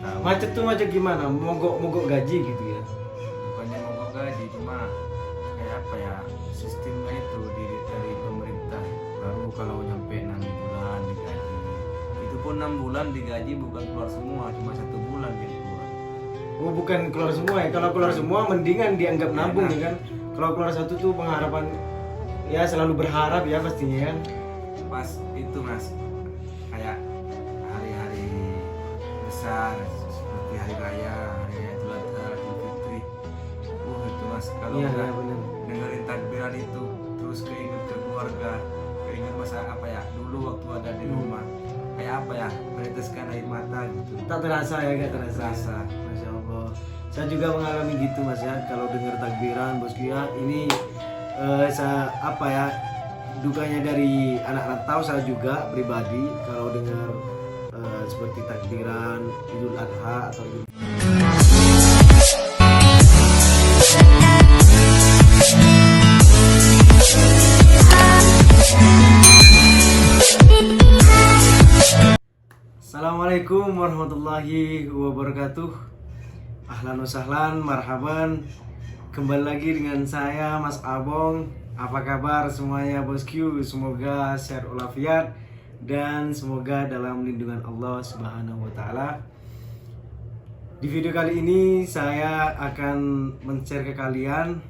setahun. Macet tuh macet gimana? Mogok gaji gitu ya? Bukannya mogok gaji, cuma kayak apa ya, sistemnya itu dari pemerintah. Baru kalau nyampe 6 bulan digaji. Itu pun 6 bulan digaji bukan keluar semua, cuma 1 bulan yang keluar. Oh bukan keluar semua ya? Kalau keluar semua mendingan dianggap nabung ya kan? Kalau keluar satu tuh pengharapan ya selalu berharap ya pastinya kan? Pas itu mas, kayak hari-hari besar seperti hari raya Idul Adha, Idul Fitri. Itu mas, kalau Iya udah ya, benar. dengerin takbiran itu terus keinget ke keluarga, keinget masa apa ya dulu waktu ada di rumah, kayak apa ya, meneteskan air mata gitu. Tak terasa ya, gak terasa. Terasa. Masya Allah. Saya juga mengalami gitu mas ya. Kalau dengar takbiran bosku ya, ini saya apa ya, dukanya dari anak rantau saya juga pribadi kalau dengar seperti takbiran Idul Adha atau Idul. Assalamualaikum warahmatullahi wabarakatuh. Ahlan wa sahlan, marhaban. Kembali lagi dengan saya Mas Abong. Apa kabar semuanya bosku? Semoga sehat walafiat dan semoga dalam lindungan Allah Subhanahu wa taala. Di video kali ini saya akan men-share ke kalian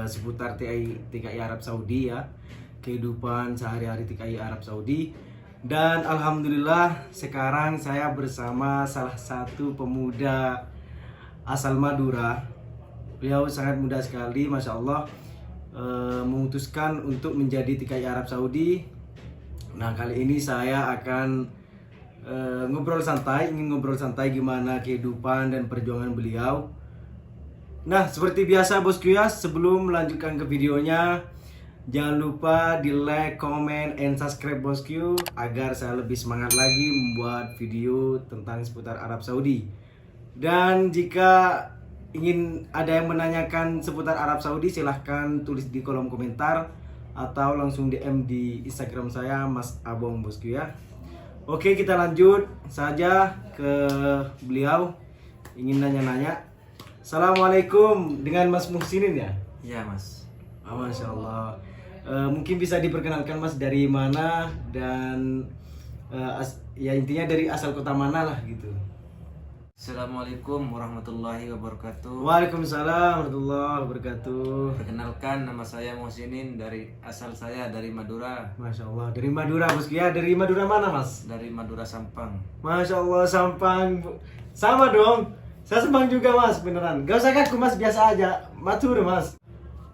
seputar TKI Arab Saudi ya. Kehidupan sehari-hari TKI Arab Saudi. Dan alhamdulillah sekarang saya bersama salah satu pemuda asal Madura. Beliau sangat muda sekali, masya Allah, memutuskan untuk menjadi TKI Arab Saudi. Nah kali ini saya akan ingin ngobrol santai gimana kehidupan dan perjuangan beliau. Nah seperti biasa bosku ya, sebelum melanjutkan ke videonya, jangan lupa di like, comment, and subscribe bosku agar saya lebih semangat lagi membuat video tentang seputar Arab Saudi. Dan jika ingin ada yang menanyakan seputar Arab Saudi, silahkan tulis di kolom komentar atau langsung DM di Instagram saya Mas Abong bosku ya. Oke kita lanjut saja ke beliau. Ingin nanya-nanya. Assalamualaikum, dengan Mas Muhsinin ya? Iya mas. Masya Allah. Mungkin bisa diperkenalkan Mas dari mana dan ya intinya dari asal kota mana lah gitu. Assalamualaikum warahmatullahi wabarakatuh. Waalaikumsalam warahmatullahi wabarakatuh. Perkenalkan, nama saya Muhsinin, asal saya dari Madura. Masya Allah, dari Madura bosku ya. Dari Madura mana Mas? Dari Madura Sampang. Masya Allah, Sampang. Sama dong, saya Sampang juga Mas, beneran. Gak usah kaku Mas, biasa aja. Madura Mas.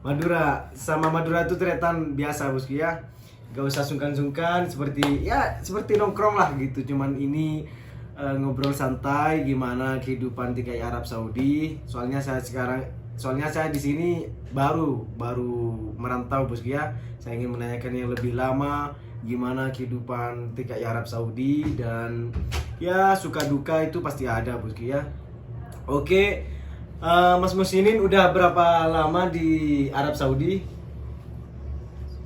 Madura, sama Madura itu teretan biasa bosku ya. Gak usah sungkan-sungkan, seperti nongkrong lah gitu. Cuman ini ngobrol santai gimana kehidupan TKI Arab Saudi. Soalnya saya di sini baru merantau bosku ya. Saya ingin menanyakan yang lebih lama gimana kehidupan TKI Arab Saudi, dan ya suka duka itu pasti ada bosku ya. Oke, Mas Muhsinin udah berapa lama di Arab Saudi?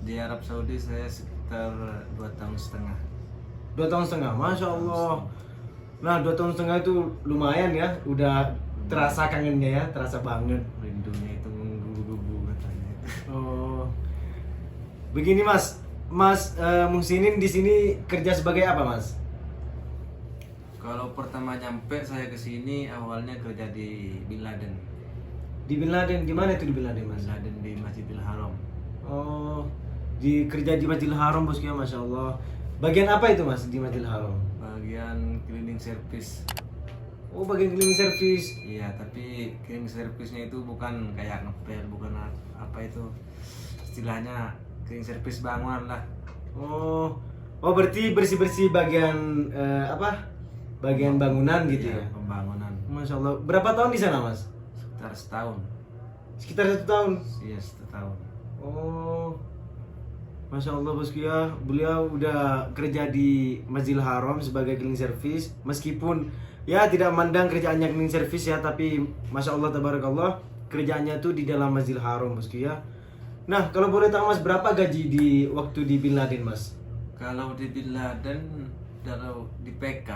Di Arab Saudi saya sekitar 2 tahun setengah. 2 tahun setengah, Masya Allah. Nah 2 tahun setengah itu lumayan ya. Udah terasa kangennya ya, terasa banget. Rindunya itu menggebu-gebu katanya. Oh, begini Mas Muhsinin di sini kerja sebagai apa Mas? Kalau pertama nyampe saya ke sini awalnya kerja di Bin Laden. Di Bin Laden, di mana itu di Bin Laden Mas? Bin Laden di Masjidil Haram. Oh, kerja di Masjidil Haram bosku ya, Masya Allah. Bagian apa itu Mas di Masjidil Haram? Bagian cleaning service. Oh, bagian cleaning service. Iya, tapi cleaning service-nya itu bukan kayak ngepel, bukan apa itu istilahnya, cleaning service bangunan lah. Oh, berarti bersih-bersih bagian bagian bangunan gitu ya? Pembangunan. Masya Allah. Berapa tahun di sana Mas? Sekitar setahun. Sekitar 1 tahun. Iya, setahun. Oh, Masya Allah bosku ya, beliau udah kerja di Masjidil Haram sebagai cleaning service. Meskipun ya tidak memandang kerjaannya cleaning service ya, tapi Masya Allah tabarakallah kerjaannya tuh di dalam Masjidil Haram bosku ya. Nah kalau boleh tahu Mas, berapa gaji di waktu di Bin Laden Mas? Kalau di Bin Laden, kalau di PK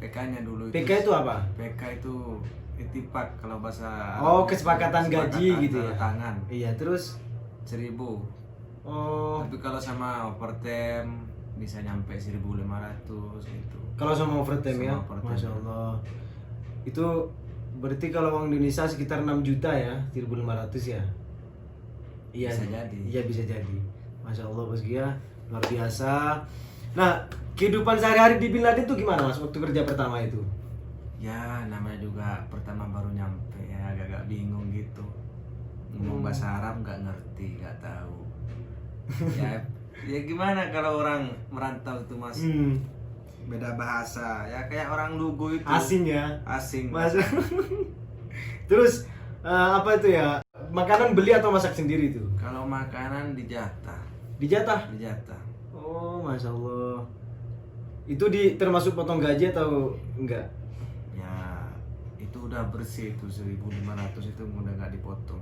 PK-nya dulu itu. PK itu apa? PK itu itipak kalau bahasa Oh, Arabnya. kesepakatan gaji gitu ya. tanda tangan Iya, terus 1.000. oh, Tapi kalau sama overtime bisa nyampe 1.500 gitu. kalau sama overtime ya. Sama overtime. Masya Allah. Itu berarti kalau uang Indonesia sekitar 6 juta ya, 1.500 ya. Iya, Bisa jadi. Iya, bisa jadi. Masya Allah bosku ya, luar biasa. Nah, kehidupan sehari-hari di Bin Laden tuh gimana mas waktu kerja pertama itu? Ya namanya juga pertama baru nyampe ya, agak-agak bingung gitu. Ngomong bahasa Arab nggak ngerti, nggak tahu. Ya gimana kalau orang merantau itu mas, beda bahasa ya, kayak orang Lugu itu Asing ya. asing. Mas. Terus apa itu ya? Makanan beli atau masak sendiri tuh? Kalau makanan dijatah. Dijatah. Oh, masya Allah. Itu termasuk potong gaji atau enggak? Ya itu udah bersih itu 1.500 itu udah nggak dipotong.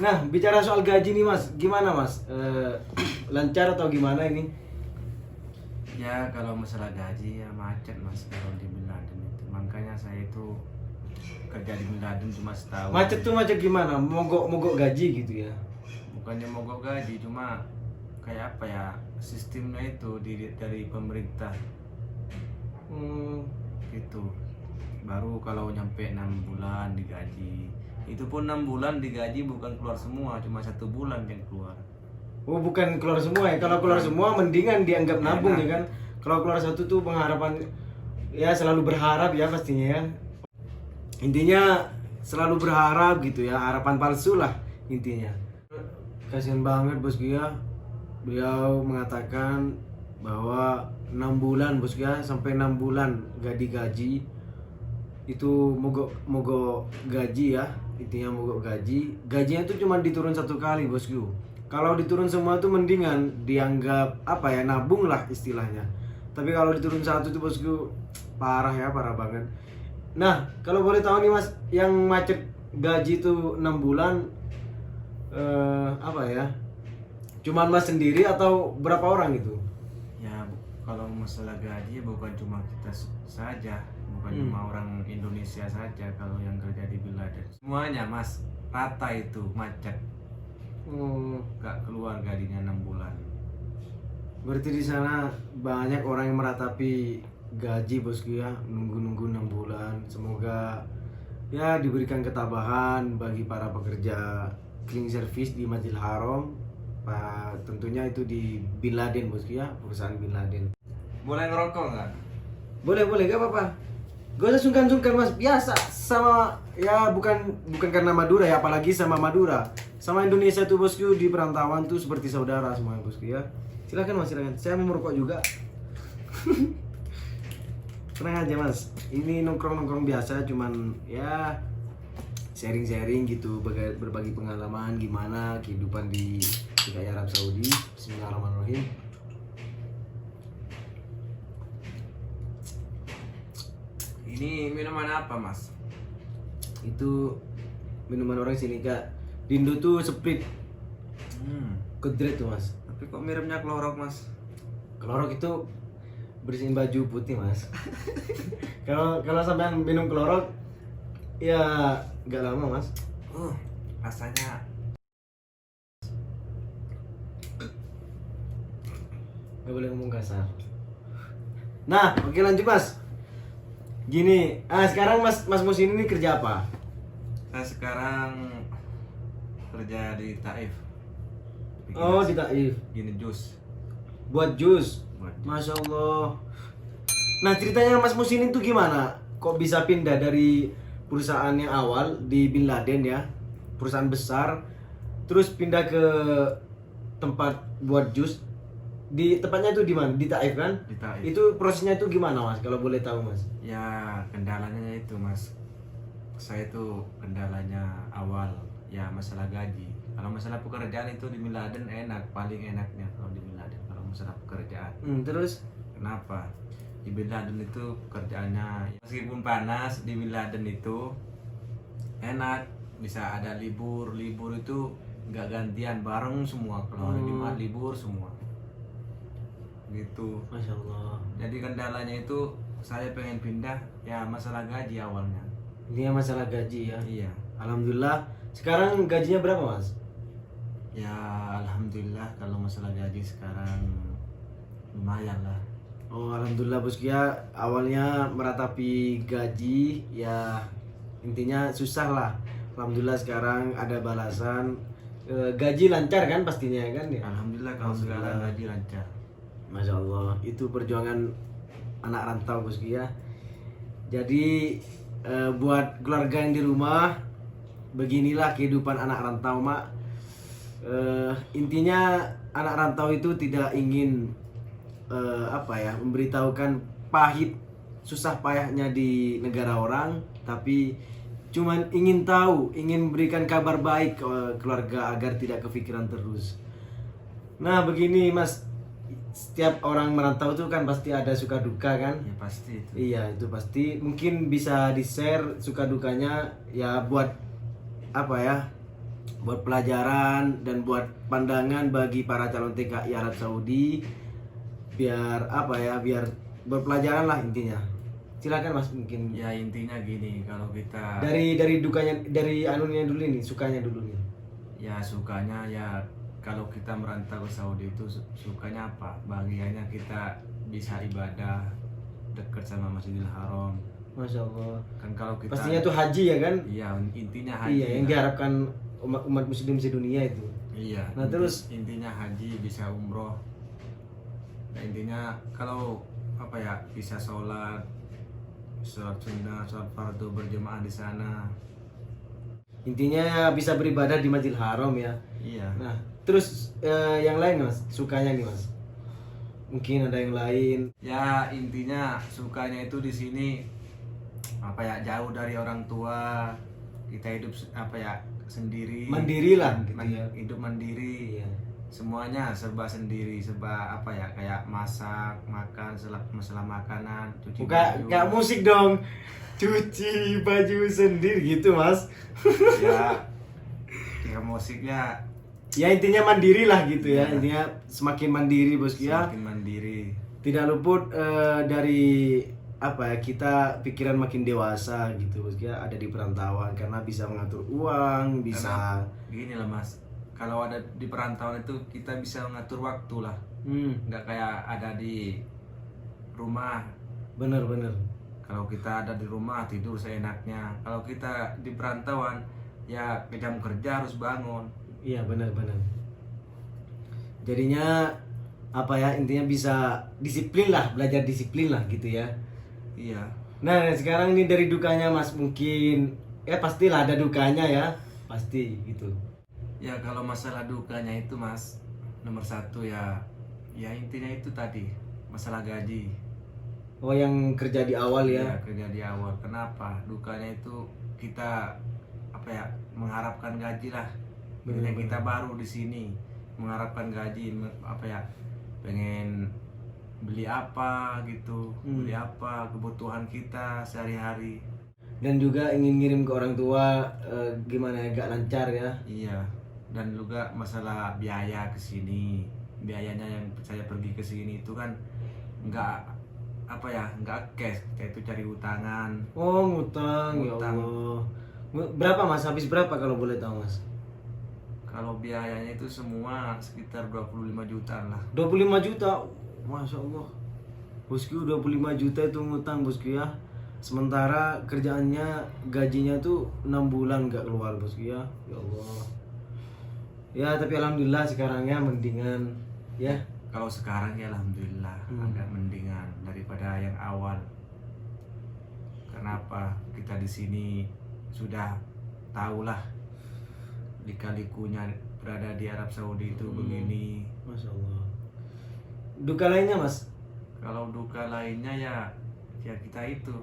Nah, bicara soal gaji nih mas, gimana mas? Lancar atau gimana ini? Ya kalau masalah gaji ya macet mas kalau di Bin Laden itu. Makanya saya itu kerja di Bin Laden cuma setahun. Macet tuh macet gimana? Mogok gaji gitu ya? Bukannya mogok gaji, cuma kayak apa ya, sistemnya itu dari pemerintah gitu. Baru kalau nyampe 6 bulan digaji. Itu pun 6 bulan digaji bukan keluar semua, cuma 1 bulan yang keluar. Oh, bukan keluar semua ya? Kalau keluar semua mendingan dianggap nabung Enak. ya kan? Kalau keluar satu tuh pengharapan, ya selalu berharap ya pastinya ya. Intinya selalu berharap gitu ya, harapan palsu lah intinya. Kasian banget bosku ya. Beliau mengatakan bahwa 6 bulan bosku ya, sampai 6 bulan gak digaji. Itu mogok gaji ya, intinya mogok gaji. Gajinya tuh cuma diturun 1 kali bosku. Kalau diturun semua tuh mendingan dianggap apa ya, nabung lah istilahnya. Tapi kalau diturun 1 tuh bosku parah ya, parah banget. Nah, kalau boleh tahu nih mas, yang macet gaji tuh 6 bulan apa ya? Cuman mas sendiri atau berapa orang itu? Ya kalau masalah gaji bukan cuma kita saja, bukan cuma orang Indonesia saja kalau yang kerja di Bin Laden. Semuanya mas, rata itu macet. Gak keluar gajinya 6 bulan. Berarti di sana banyak orang yang meratapi gaji bosku ya, nunggu 6 bulan. Semoga ya diberikan ketabahan bagi para pekerja cleaning service di Masjidil Haram. Tentunya itu di Bin Laden bosku ya, perusahaan Bin Laden. Boleh ngerokok nggak? Boleh gak apa-apa. Gak usah sungkan-sungkan mas, biasa sama ya, bukan karena Madura ya, apalagi sama Madura, sama Indonesia tuh bosku, di perantauan tuh seperti saudara semua bosku ya. Silakan mas, silakan. Saya mau merokok juga. Tenang aja mas, ini nongkrong biasa, cuman ya sharing gitu, berbagi pengalaman gimana kehidupan di DKI Arab Saudi. Bismillahirrahmanirrahim. Ini minuman apa mas? Itu minuman orang sini kak. Di Indo tuh Sprite, Kudret tuh mas. Tapi kok miripnya klorok mas? Klorok itu bersihin baju putih mas. Kalau sampean minum klorok ya nggak lama mas. Rasanya Nggak boleh ngomong kasar. Nah, oke lanjut mas. Gini, sekarang mas Musin ini kerja apa? saya sekarang kerja di Taif. Oh, di Taif. Gini jus. Buat jus. Buat jus. Masya Allah. Nah, ceritanya mas Musin itu gimana? Kok bisa pindah dari perusahaan yang awal di Bin Laden ya, perusahaan besar, terus pindah ke tempat buat jus? Di tempatnya itu di mana? Di Taif kan? Di Taif. Itu prosesnya itu gimana mas? Kalau boleh tahu mas? Ya kendalanya itu mas, saya tuh kendalanya awal ya masalah gaji. Kalau masalah pekerjaan itu di Bin Laden enak, paling enaknya kalau di Bin Laden kalau masalah pekerjaan. Terus? Kenapa? Di Bin Laden itu pekerjaannya meskipun panas, di Bin Laden itu enak, bisa ada libur itu nggak gantian, bareng semua. Kalau hari Jumat libur semua gitu. Masya Allah. Jadi kendalanya itu saya pengen pindah ya masalah gaji awalnya. Intinya masalah gaji ya. Iya. Alhamdulillah. Sekarang gajinya berapa mas? Ya alhamdulillah kalau masalah gaji sekarang lumayan lah. Oh alhamdulillah bosku ya, awalnya meratapi gaji ya intinya susah lah. Alhamdulillah sekarang ada balasan. Gaji lancar kan pastinya kan ya. Alhamdulillah kalau sekarang gaji lancar. Masya Allah, itu perjuangan anak rantau bosku ya. Jadi buat keluarga yang di rumah, beginilah kehidupan anak rantau mak. Intinya anak rantau itu tidak ingin memberitahukan pahit susah payahnya di negara orang, tapi cuman ingin tahu, ingin memberikan kabar baik ke keluarga agar tidak kepikiran terus. Nah begini mas, setiap orang merantau itu kan pasti ada suka duka kan? Ya pasti itu. Iya itu pasti. Mungkin bisa di share suka dukanya ya buat buat pelajaran dan buat pandangan bagi para calon TKI Arab Saudi, biar biar berpelajaran lah intinya. Silakan mas, mungkin Ya intinya gini, kalau kita dari dukanya, dari anunya dulu nih, sukanya dulu nih. ya sukanya ya kalau kita merantau ke Saudi itu sukanya apa? Bahagianya kita bisa ibadah dekat sama Masjidil Haram. Masya Allah. Kan kalau kita Pastinya tuh haji ya kan? Iya, intinya haji. Iya yang lah. diharapkan umat muslim sedunia itu. Iya. Nah, terus? Intinya haji, bisa umroh. Nah, intinya kalau bisa sholat sunnah, sholat fardu berjemaah di sana. Intinya ya bisa beribadah di Masjidil Haram ya. Iya. Nah, terus yang lain mas, sukanya nih mas? Mungkin ada yang lain. Ya intinya sukanya itu di sini jauh dari orang tua, kita hidup sendiri. Mandiri lah gitu ya. Hidup mandiri. Iya. Semuanya serba sendiri, serba kayak masak, makan, masalah makanan, cuci baju. Gak musik dong. Cuci baju sendiri gitu mas. Ya musiknya Ya intinya mandiri lah gitu ya. Iya. Intinya semakin mandiri bosku ya. semakin mandiri. Tidak luput dari kita pikiran makin dewasa gitu bosku ya, ada di perantauan karena bisa mengatur uang, bisa Gini lah mas, kalau ada di perantauan itu kita bisa mengatur waktu lah, nggak kayak ada di rumah. bener. Kalau kita ada di rumah tidur seenaknya, kalau kita di perantauan ya jam kerja harus bangun. Iya benar. Jadinya intinya bisa disiplin lah, belajar disiplin lah gitu ya. Iya. Nah sekarang ini dari dukanya mas, mungkin ya pastilah ada dukanya ya, pasti gitu. Ya kalau masalah dukanya itu mas, nomor satu ya intinya itu tadi masalah gaji. Oh yang kerja di awal ya. Ya kerja di awal. Kenapa? Dukanya itu kita mengharapkan gaji lah. Bener. Kita baru di sini mengharapkan gaji, pengen beli apa gitu, beli apa kebutuhan kita sehari-hari. Dan juga ingin ngirim ke orang tua, gimana ya, gak lancar ya. Iya. Dan juga masalah biaya ke sini, biayanya yang saya pergi ke sini itu kan nggak cash, kayak itu cari utangan. Oh ngutang, ya Ngutang. Allah. Berapa mas, habis berapa kalau boleh tahu mas? Kalau biayanya itu semua sekitar 25 jutaan lah. 25 juta, Masya Allah. Bosku 25 juta itu ngutang bosku ya. Sementara kerjaannya gajinya tuh 6 bulan gak keluar bosku ya. Ya Allah. Ya tapi alhamdulillah sekarang ya mendingan ya. Kalau sekarang ya alhamdulillah agak mendingan daripada yang awal. Kenapa? Kita di sini sudah tahulah lika-likunya berada di Arab Saudi itu begini. Masya Allah. Duka lainnya mas? Kalau duka lainnya ya kita itu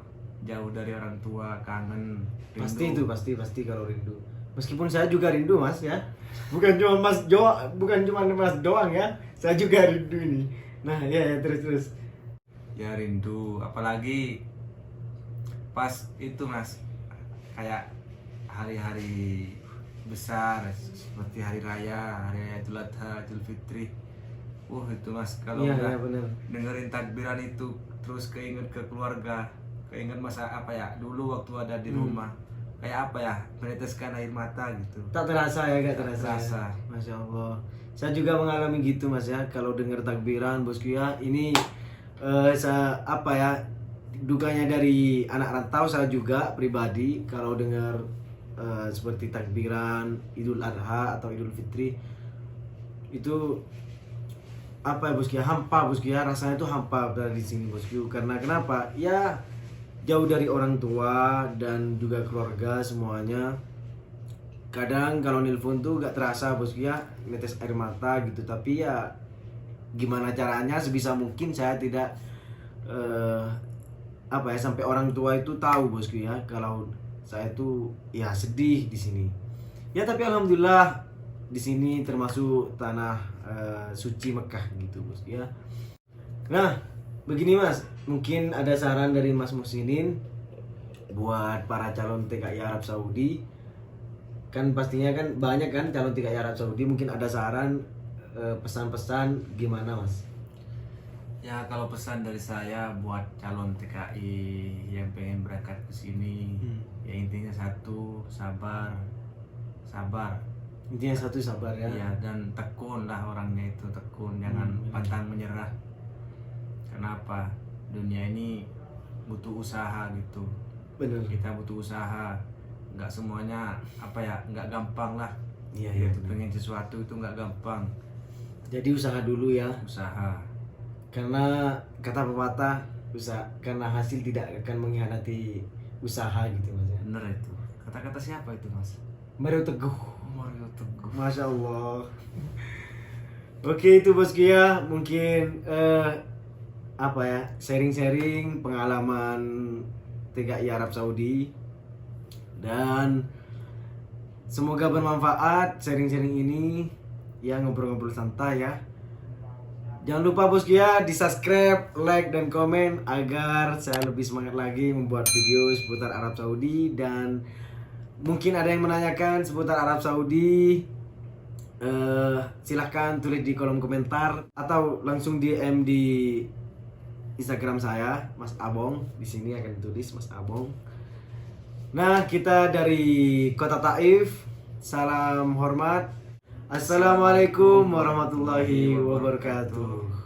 jauh dari orang tua, kangen, rindu. Pasti kalau rindu. Meskipun saya juga rindu mas ya. Bukan cuma mas doang ya. Saya juga rindu ini. Nah ya terus. Ya rindu, apalagi pas itu mas, kayak hari-hari besar seperti hari raya Idul Adha, Idul Fitri. Itu mas, kalau Iya, udah iya benar. dengerin takbiran itu terus keinget ke keluarga, keinget masa apa ya dulu waktu ada di rumah, kayak apa ya, meneteskan air mata gitu. Tak terasa ya, gak Tak terasa. terasa. Masya Allah. Saya juga mengalami gitu mas ya. Kalau dengar takbiran bosku ya, ini apa ya, dukanya dari anak rantau saya juga pribadi. Kalau dengar seperti takbiran Idul Adha atau Idul Fitri, itu apa ya bosku ya, hampa bosku ya, rasanya itu hampa berada di sini bosku. Karena kenapa? Ya jauh dari orang tua dan juga keluarga semuanya. Kadang kalau nelpon tuh gak terasa bosku ya, netes air mata gitu. Tapi ya gimana caranya, sebisa mungkin saya tidak apa ya, sampai orang tua itu tahu bosku ya kalau saya tuh ya sedih di sini. Ya tapi alhamdulillah di sini termasuk tanah suci Mekah gitu bosku ya. Nah begini mas, mungkin ada saran dari Mas Muhsinin buat para calon TKI Arab Saudi. Kan pastinya kan banyak kan calon TKI Arab Saudi, mungkin ada saran pesan-pesan gimana mas? Ya kalau pesan dari saya buat calon TKI yang pengen berangkat ke sini, ya intinya satu, sabar. Intinya satu, sabar ya. Iya, dan tekun lah orangnya itu, tekun, jangan pantang menyerah. Kenapa? Dunia ini butuh usaha gitu. Bener. Kita butuh usaha. Nggak semuanya apa ya, nggak gampang lah. Iya iya. Gitu, pengen sesuatu itu nggak gampang. Jadi usaha dulu ya. Usaha. Karena kata pepatah, usaha karena hasil tidak akan mengkhianati usaha gitu mas ya. Bener itu. Kata-kata siapa itu mas? Mario Teguh. Mario Teguh. Masya Allah. Oke itu bosku ya, mungkin apa ya, sharing-sharing pengalaman TKI Arab Saudi, dan semoga bermanfaat sharing-sharing ini ya, ngobrol-ngobrol santai ya. Jangan lupa bosku ya, di subscribe, like, dan komen agar saya lebih semangat lagi membuat video seputar Arab Saudi. Dan mungkin ada yang menanyakan seputar Arab Saudi, silahkan tulis di kolom komentar atau langsung DM di Instagram saya, Mas Abong. Di sini akan ditulis Mas Abong. Nah, kita dari Kota Taif. Salam hormat. Assalamualaikum warahmatullahi wabarakatuh.